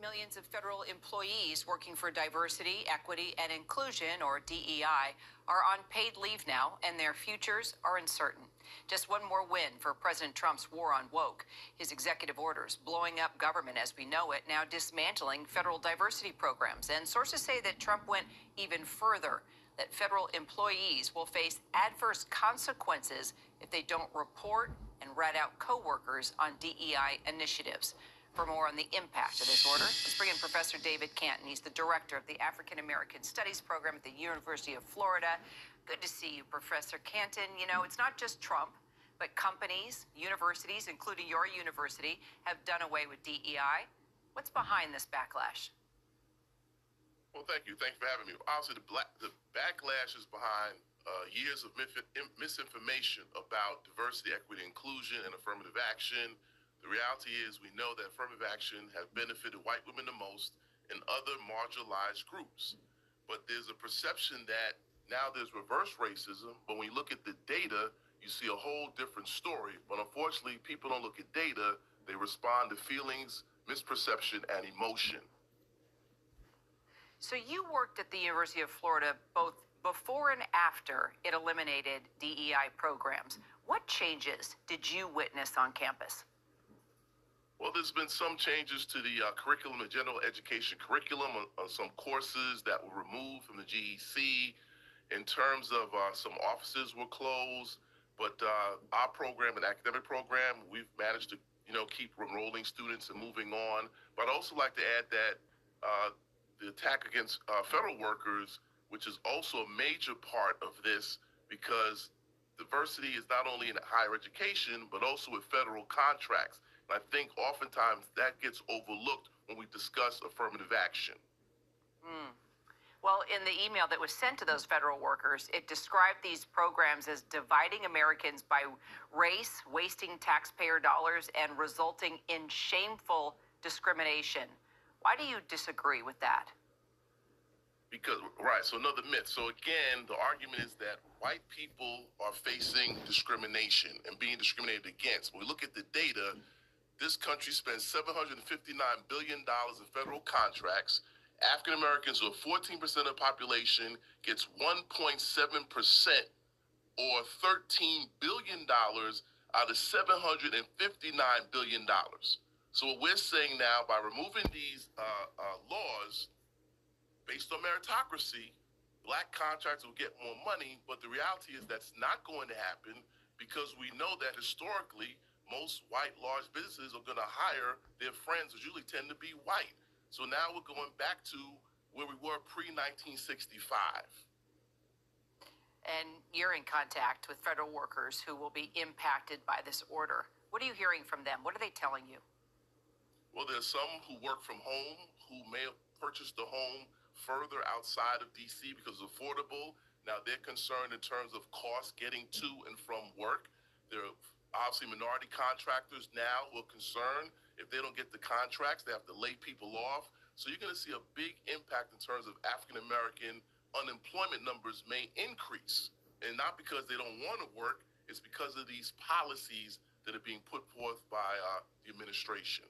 Millions of federal employees working for diversity, equity, and inclusion, or DEI, are on paid leave now, and their futures are uncertain. Just one more win for President Trump's war on woke. His executive orders blowing up government as we know it, now dismantling federal diversity programs. And sources say that Trump went even further, that federal employees will face adverse consequences if they don't report and rat out coworkers on DEI initiatives. For more on the impact of this order, let's bring in Professor David Canton. He's the director of the African American Studies program at the University of Florida. Good to see you, Professor Canton. You know, it's not just Trump, but companies, universities, including your university, have done away with DEI. What's behind this backlash? Well, thank you. Thanks for having me. Obviously, the backlash is behind years of misinformation about diversity, equity, inclusion, and affirmative action. The reality is we know that affirmative action has benefited white women the most and other marginalized groups. But there's a perception that now there's reverse racism, but when you look at the data, you see a whole different story. But unfortunately, people don't look at data. They respond to feelings, misperception, and emotion. So you worked at the University of Florida both before and after it eliminated DEI programs. What changes did you witness on campus? Well, there's been some changes to the curriculum, the general education curriculum, on some courses that were removed from the GEC. In terms of some offices were closed, but our program, an academic program, we've managed to, keep enrolling students and moving on. But I'd also like to add that the attack against federal workers, which is also a major part of this, because diversity is not only in higher education, but also with federal contracts. I think oftentimes that gets overlooked when we discuss affirmative action. Well, in the email that was sent to those federal workers, it described these programs as dividing Americans by race, wasting taxpayer dollars, and resulting in shameful discrimination. Why do you disagree with that? Because, right, so another myth. So again, the argument is that white people are facing discrimination and being discriminated against. When we look at the data, this country spends $759 billion in federal contracts. African Americans, who are 14% of the population, gets 1.7% or $13 billion out of $759 billion. So what we're saying now, by removing these laws based on meritocracy, black contractors will get more money, but the reality is that's not going to happen, because we know that historically, most white large businesses are going to hire their friends, which usually tend to be white. So now we're going back to where we were pre-1965. And you're in contact with federal workers who will be impacted by this order. What are you hearing from them? What are they telling you? Well, there's some who work from home who may have purchased a home further outside of D.C. because it's affordable. Now they're concerned in terms of cost getting to and from work. There are obviously minority contractors now who are concerned if they don't get the contracts, they have to lay people off. So you're going to see a big impact in terms of African American unemployment numbers may increase. And not because they don't want to work, it's because of these policies that are being put forth by the administration.